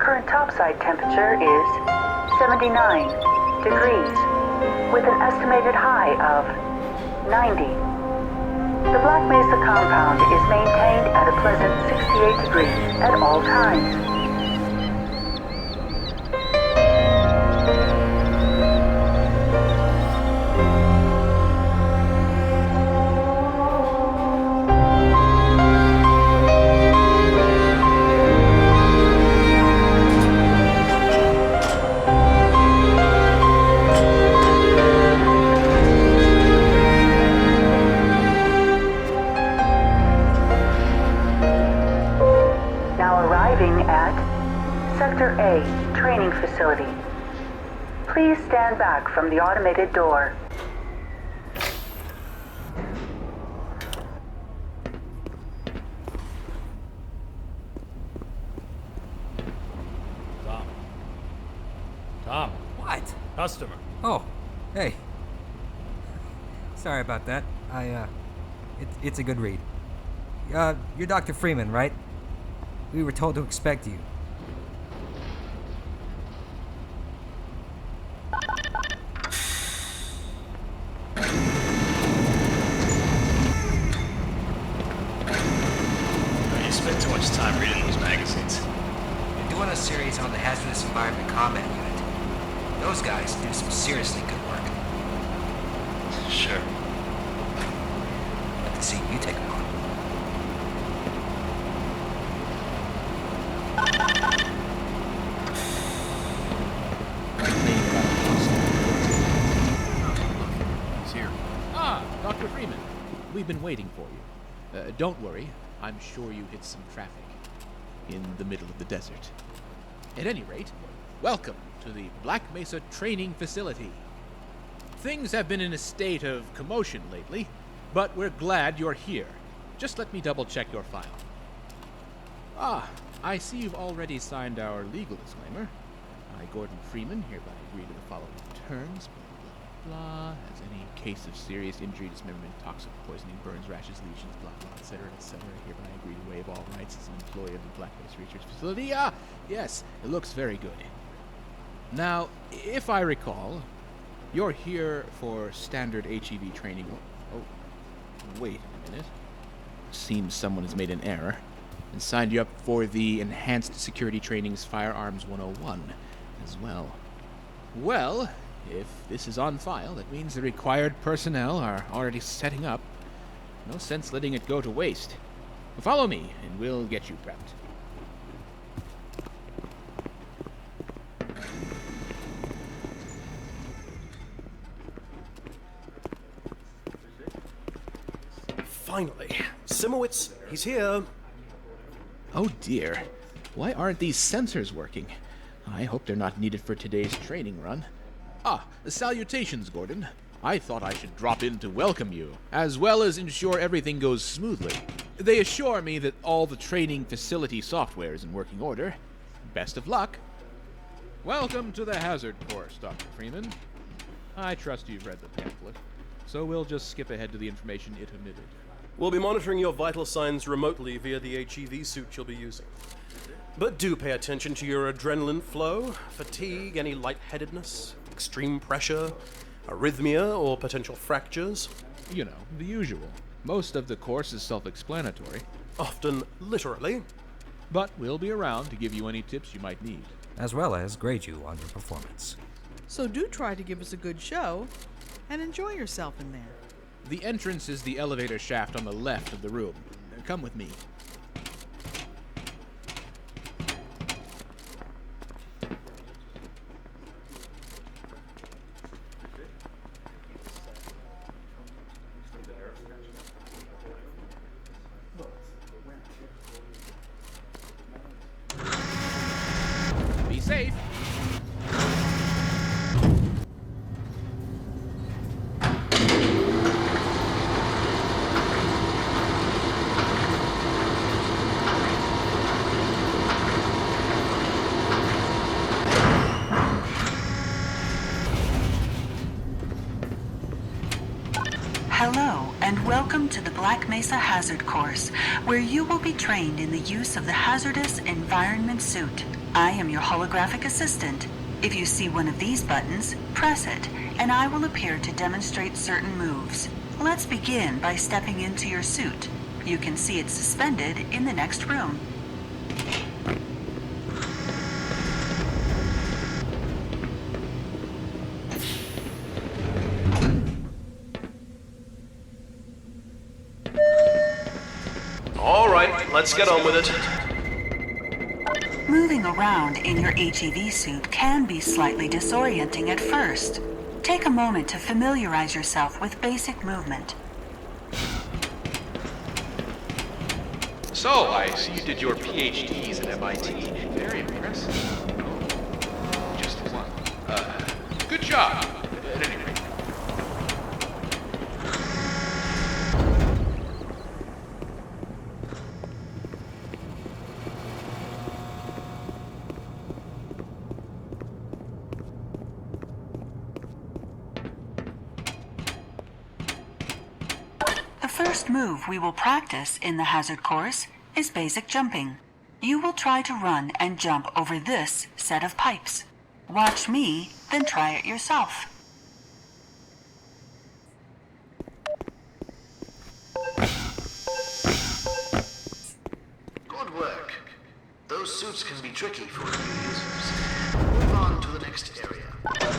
Current topside temperature is 79 degrees, with an estimated high of 90. The Black Mesa compound is maintained at a pleasant 68 degrees at all times. Sector A, training facility. Please stand back from the automated door. Tom. What? Customer. Oh, hey. Sorry about that. It's a good read. You're Dr. Freeman, right? We were told to expect you. Time reading those magazines. You're doing a series on the Hazardous Environment Combat Unit. Those guys do some seriously good work. Sure. Let to see you take them on. He's here. Ah, Dr. Freeman. We've been waiting for you. Don't worry. I'm sure you hit some traffic in the middle of the desert. At any rate, welcome to the Black Mesa Training Facility. Things have been in a state of commotion lately, but we're glad you're here. Just let me double-check your file. Ah, I see you've already signed our legal disclaimer. I, Gordon Freeman, hereby agree to the following terms. Blah, as any case of serious injury, dismemberment, toxic poisoning, burns, rashes, lesions, blah, blah, etc., etc., hereby agree to waive all rights as an employee of the Black Mesa Research Facility. Ah, yes, it looks very good. Now, if I recall, you're here for standard HEV training. Oh, wait a minute. Seems someone has made an error and signed you up for the Enhanced Security Training's Firearms 101 as well. Well, if this is on file, that means the required personnel are already setting up. No sense letting it go to waste. Follow me, and we'll get you prepped. Finally. Simowitz, he's here. Oh dear. Why aren't these sensors working? I hope they're not needed for today's training run. Ah, salutations, Gordon. I thought I should drop in to welcome you, as well as ensure everything goes smoothly. They assure me that all the training facility software is in working order. Best of luck. Welcome to the hazard course, Dr. Freeman. I trust you've read the pamphlet, so we'll just skip ahead to the information it omitted. We'll be monitoring your vital signs remotely via the HEV suit you'll be using. But do pay attention to your adrenaline flow, fatigue, any lightheadedness, extreme pressure, arrhythmia, or potential fractures. You know, the usual. Most of the course is self-explanatory. Often literally. But we'll be around to give you any tips you might need. As well as grade you on your performance. So do try to give us a good show and enjoy yourself in there. The entrance is the elevator shaft on the left of the room. Come with me. Be safe. Hello, and welcome to the Black Mesa Hazard Course, where you will be trained in the use of the Hazardous Environment Suit. I am your holographic assistant. If you see one of these buttons, press it, and I will appear to demonstrate certain moves. Let's begin by stepping into your suit. You can see it suspended in the next room. All right, let's get on with it. Moving around in your HEV suit can be slightly disorienting at first. Take a moment to familiarize yourself with basic movement. So, I see you did your PhDs at MIT. Very impressive. Oh, just one. Good job, at any rate. The first move we will practice in the hazard course is basic jumping. You will try to run and jump over this set of pipes. Watch me, then try it yourself. Good work. Those suits can be tricky for new users. Move on to the next area.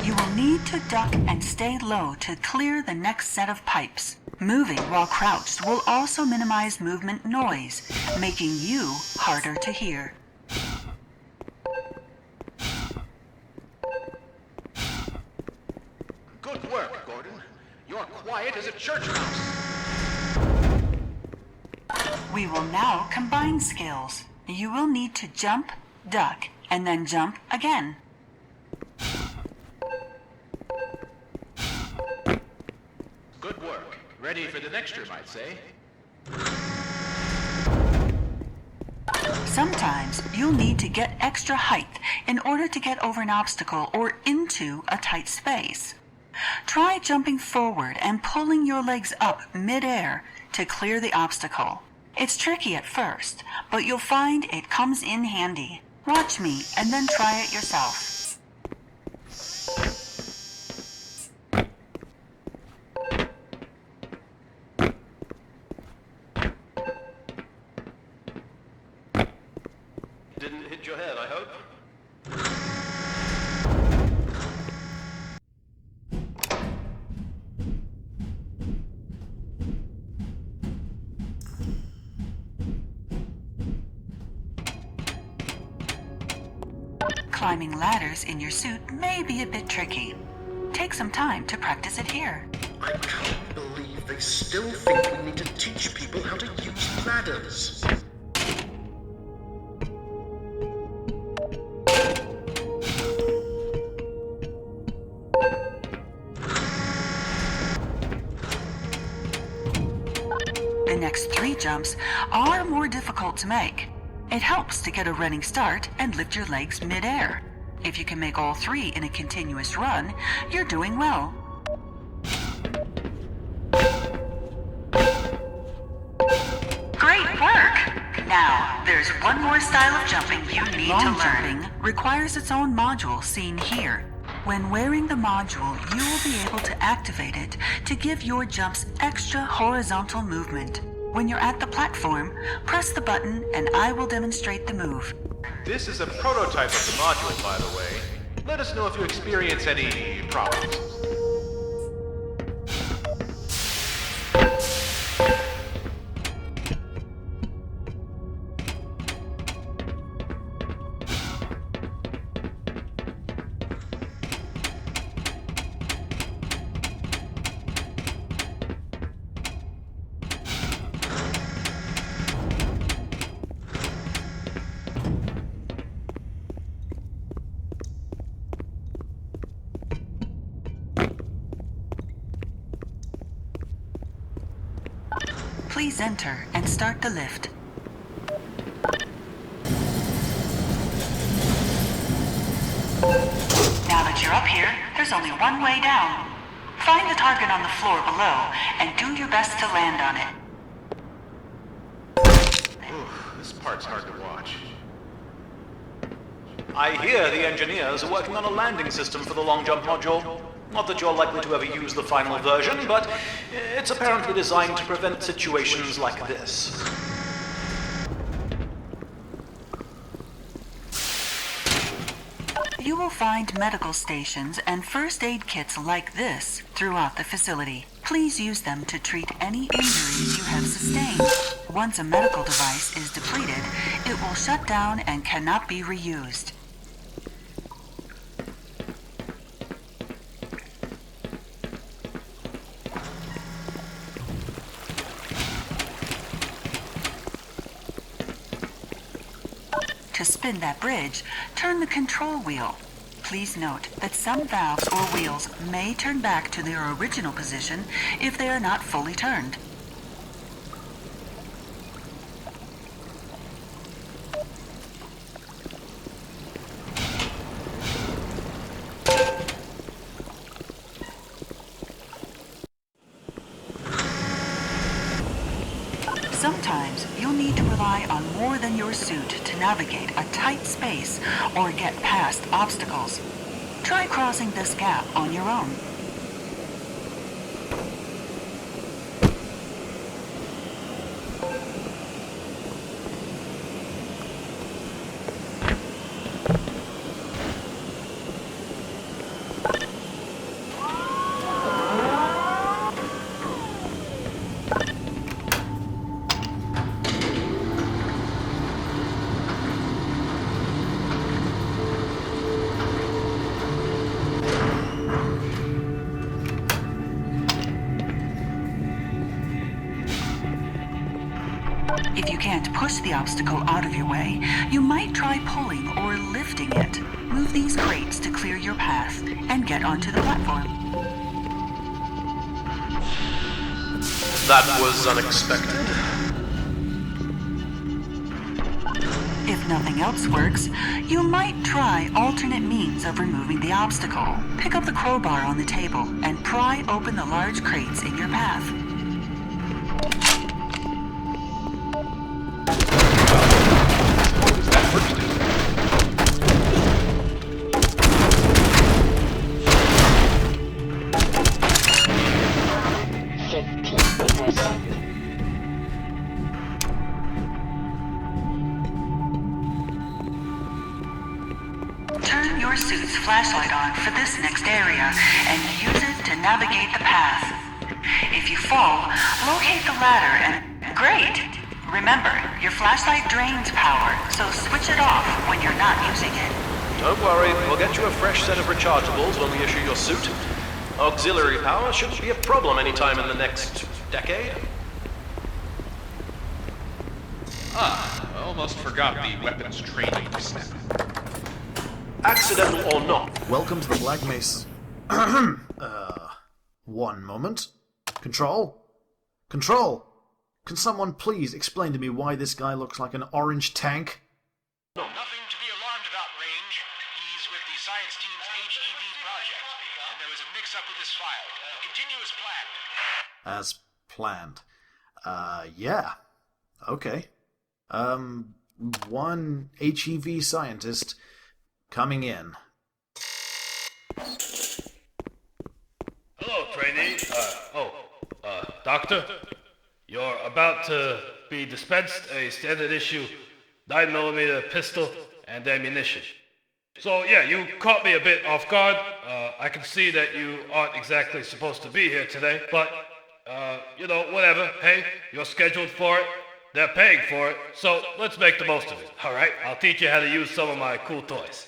You will need to duck and stay low to clear the next set of pipes. Moving while crouched will also minimize movement noise, making you harder to hear. Good work, Gordon. You're quiet as a church mouse. We will now combine skills. You will need to jump, duck, and then jump again. Good work. Ready for the next room, I'd say. Sometimes you'll need to get extra height in order to get over an obstacle or into a tight space. Try jumping forward and pulling your legs up mid-air to clear the obstacle. It's tricky at first, but you'll find it comes in handy. Watch me and then try it yourself. Didn't hit your head, I hope. Climbing ladders in your suit may be a bit tricky. Take some time to practice it here. I can't believe they still think we need to teach people how to use ladders. The next 3 jumps are more difficult to make. It helps to get a running start and lift your legs mid-air. If you can make all 3 in a continuous run, you're doing well. Great work! Now, there's one more style of jumping you need to learn. Jumping requires its own module seen here. When wearing the module, you will be able to activate it to give your jumps extra horizontal movement. When you're at the platform, press the button and I will demonstrate the move. This is a prototype of the module, by the way. Let us know if you experience any problems. Please enter and start the lift. Now that you're up here, there's only one way down. Find the target on the floor below and do your best to land on it. Oof, this part's hard to watch. I hear the engineers are working on a landing system for the long jump module. Not that you're likely to ever use the final version, but it's apparently designed to prevent situations like this. You will find medical stations and first aid kits like this throughout the facility. Please use them to treat any injuries you have sustained. Once a medical device is depleted, it will shut down and cannot be reused. To spin that bridge, turn the control wheel. Please note that some valves or wheels may turn back to their original position if they are not fully turned. Sometimes you'll need to rely on more than your suit to navigate a tight space or get past obstacles. Try crossing this gap on your own. If you can't push the obstacle out of your way, you might try pulling or lifting it. Move these crates to clear your path and get onto the platform. That was unexpected. If nothing else works, you might try alternate means of removing the obstacle. Pick up the crowbar on the table and pry open the large crates in your path. Turn your suit's flashlight on for this next area and use it to navigate the path. If you fall, locate the ladder and... Great! Remember, your flashlight drains power, so switch it off when you're not using it. Don't worry, we'll get you a fresh set of rechargeables when we issue your suit. Auxiliary power shouldn't be a problem anytime in the next decade. I almost forgot the weapons training step. Accidental or not. Welcome to the Black Mesa. One moment. Control? Control! Can someone please explain to me why this guy looks like an orange tank? Nothing to be alarmed about, Range. He's with the science team's HEV project, and there was a mix-up with his file. Continue as planned. As planned. Yeah. Okay. One HEV scientist coming in. Hello, trainee. Doctor. You're about to be dispensed a standard issue 9mm pistol and ammunition. So yeah, you caught me a bit off guard. I can see that you aren't exactly supposed to be here today, but whatever. Hey, you're scheduled for it. They're paying for it, so let's make the most of it. All right, I'll teach you how to use some of my cool toys.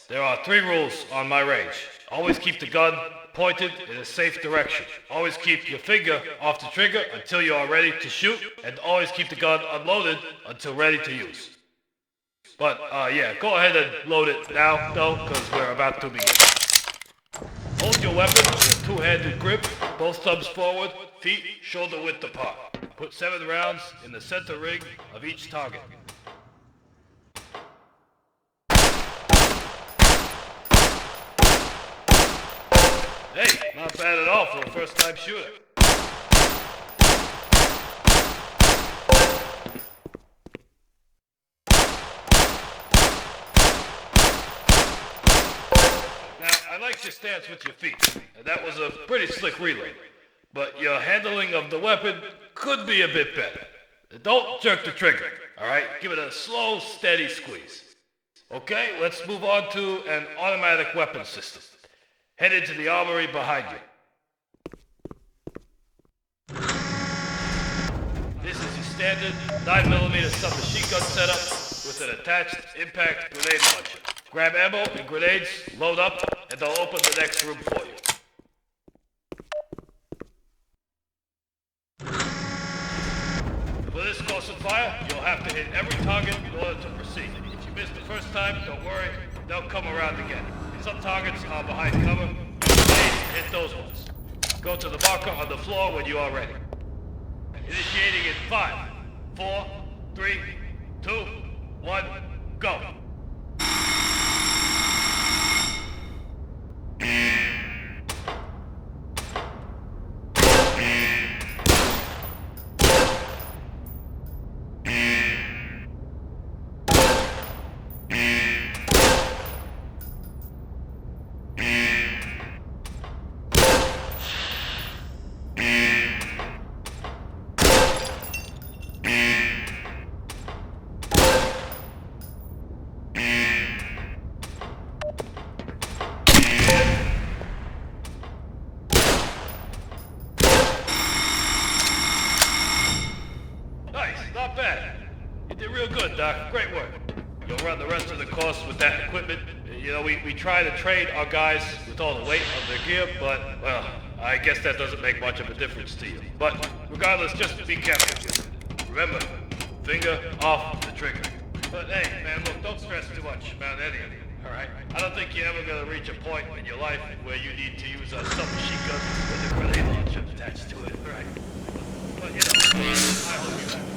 There are 3 rules on my range. Always keep the gun pointed in a safe direction. Always keep your finger off the trigger until you are ready to shoot, and always keep the gun unloaded until ready to use. But, go ahead and load it now, though, because we're about to begin. Hold your weapon with a 2-handed grip, both thumbs forward, feet shoulder width apart. Put 7 rounds in the center ring of each target. Hey, not bad at all for a first-time shooter. I liked your stance with your feet. That was a pretty slick relay. But your handling of the weapon could be a bit better. Don't jerk the trigger, alright? Give it a slow, steady squeeze. Okay, let's move on to an automatic weapon system. Head into the armory behind you. This is your standard 9mm submachine gun setup with an attached impact grenade launcher. Grab ammo and grenades, load up, and they'll open the next room for you. For this course of fire, you'll have to hit every target in order to proceed. If you miss the first time, don't worry, they'll come around again. Some targets are behind cover. Hit those ones. Go to the marker on the floor when you are ready. Initiating in 5, 4, 3, 2, 1, go. Not bad. You did real good, Doc. Great work. You'll run the rest of the course with that equipment. You know, we try to train our guys with all the weight of their gear, but, well, I guess that doesn't make much of a difference to you. But regardless, just be careful. Remember, finger off the trigger. But hey, man, look, don't stress too much about any of it, alright? I don't think you're ever gonna reach a point in your life where you need to use a submachine gun with a grenade launcher attached to it, alright? But, you know, I hope you have.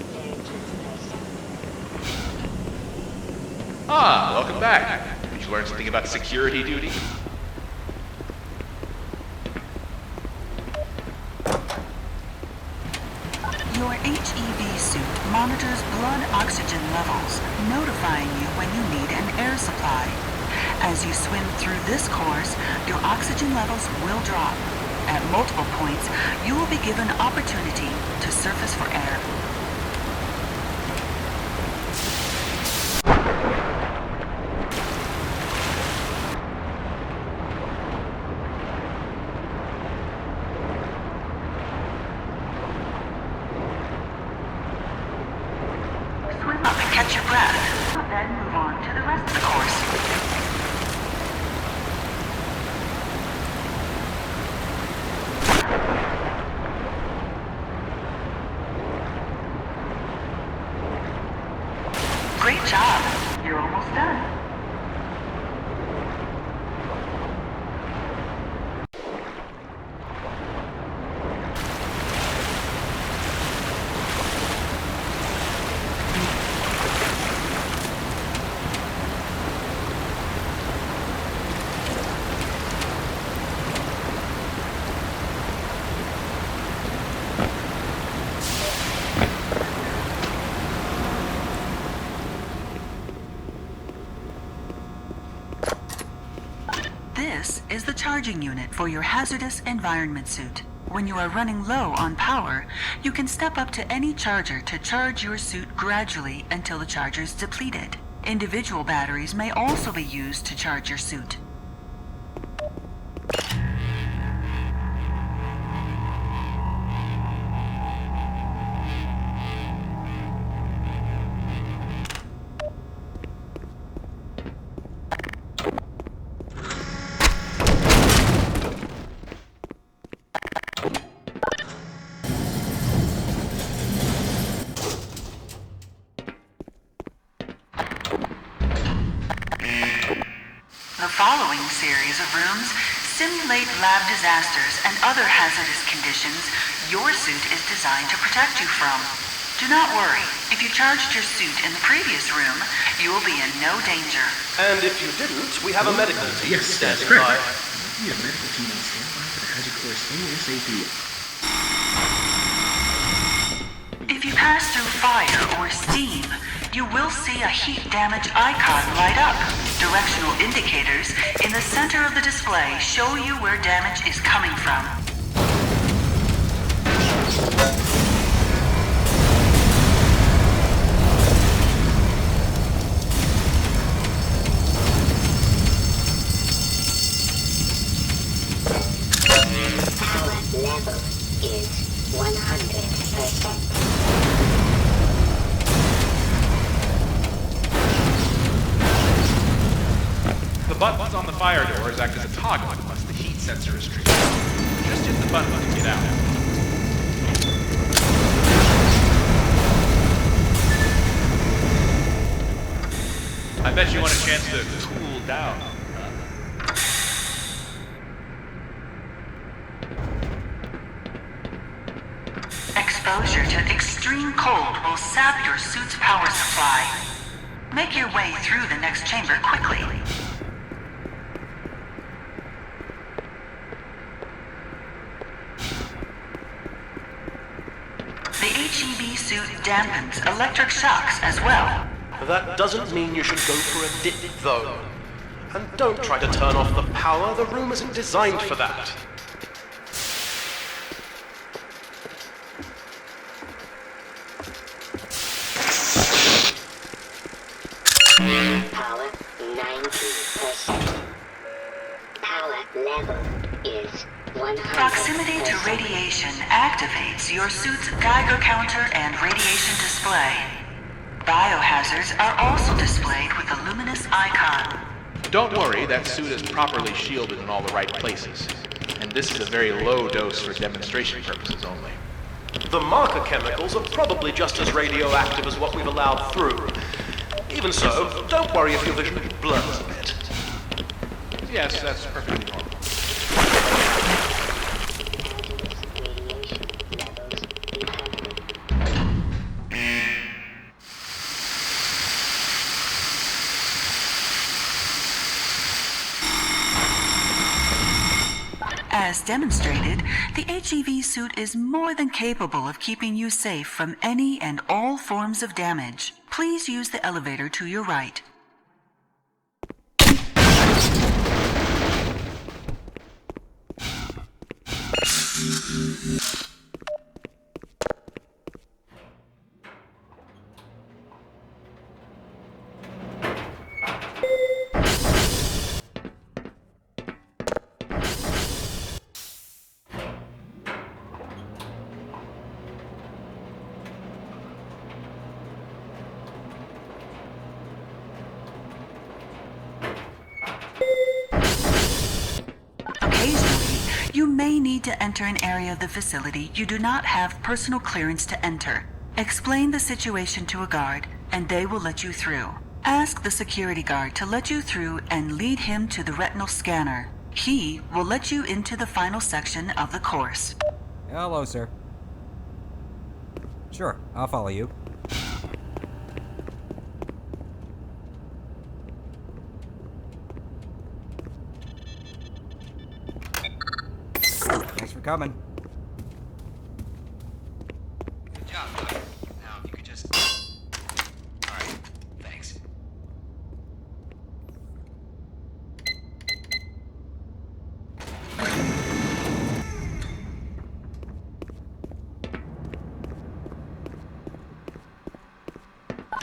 Ah, welcome back. Did you learn something about security duty? Your HEV suit monitors blood oxygen levels, notifying you when you need an air supply. As you swim through this course, your oxygen levels will drop. At multiple points, you will be given opportunity to surface for air. Swim up and catch your breath, then move on to the rest of the course. Great job. You're almost done. This is the charging unit for your hazardous environment suit. When you are running low on power, you can step up to any charger to charge your suit gradually until the charger is depleted. Individual batteries may also be used to charge your suit. The following series of rooms simulate lab disasters and other hazardous conditions your suit is designed to protect you from. Do not worry. If you charged your suit in the previous room, you will be in no danger. And if you didn't, we have a medical team Yes, that's standing correct. by. We have a medical team on standby for the hazard course ASAP. If you pass through fire or steam, you will see a heat damage icon light up. Directional indicators in the center of the display show you where damage is coming from. Power level is 100%. The buttons on the fire doors act as a toggle once the heat sensor is triggered. Just hit the button to get out. I bet you want a chance to cool down. Exposure to extreme cold will sap your suit's power supply. Make your way through the next chamber quickly. The HEV suit dampens electric shocks as well. That doesn't mean you should go for a dip, though. And don't try to turn off the power. The room isn't designed for that. Power 90%. Power level is 100%. Proximity to radiation activates your suit's Geiger counter and radiation display. Biohazards are also displayed with a luminous icon. Don't worry, that suit is properly shielded in all the right places. And this is a very low dose for demonstration purposes only. The marker chemicals are probably just as radioactive as what we've allowed through. Even so, don't worry if your vision blurs a bit. Yes, that's perfectly normal. As demonstrated, the HEV suit is more than capable of keeping you safe from any and all forms of damage. Please use the elevator to your right. Occasionally, you may need to enter an area of the facility you do not have personal clearance to enter. Explain the situation to a guard, and they will let you through. Ask the security guard to let you through and lead him to the retinal scanner. He will let you into the final section of the course. Hello, sir. Sure, I'll follow you. Thanks for coming. Good job, Doc. Now, if you could just... Alright, thanks.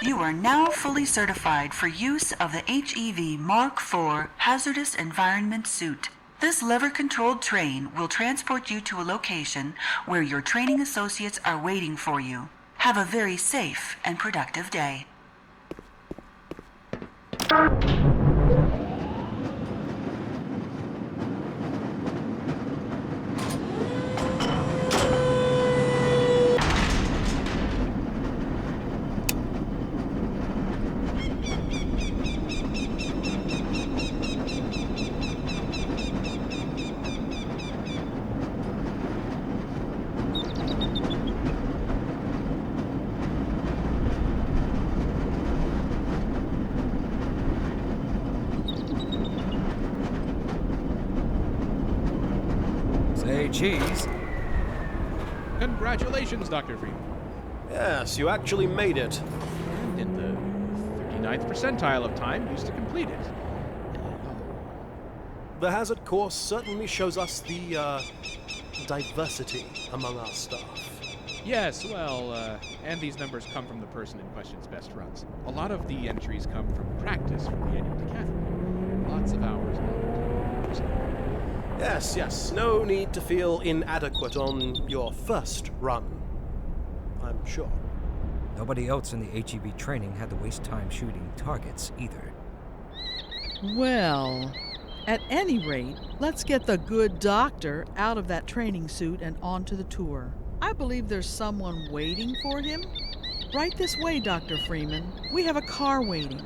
You are now fully certified for use of the HEV Mark IV Hazardous Environment Suit. This lever-controlled train will transport you to a location where your training associates are waiting for you. Have a very safe and productive day. Say cheese. Congratulations, Dr. Freeman. Yes, you actually made it. And in the 99th percentile of time used to complete it. The hazard course certainly shows us the diversity among our staff. Yes, well, and these numbers come from the person in question's best runs. A lot of the entries come from practice for the annual decathlon. Lots of hours now. Yes, no need to feel inadequate on your first run, I'm sure. Nobody else in the HEV training had to waste time shooting targets either. Well, at any rate, let's get the good doctor out of that training suit and onto the tour. I believe there's someone waiting for him. Right this way, Dr. Freeman. We have a car waiting.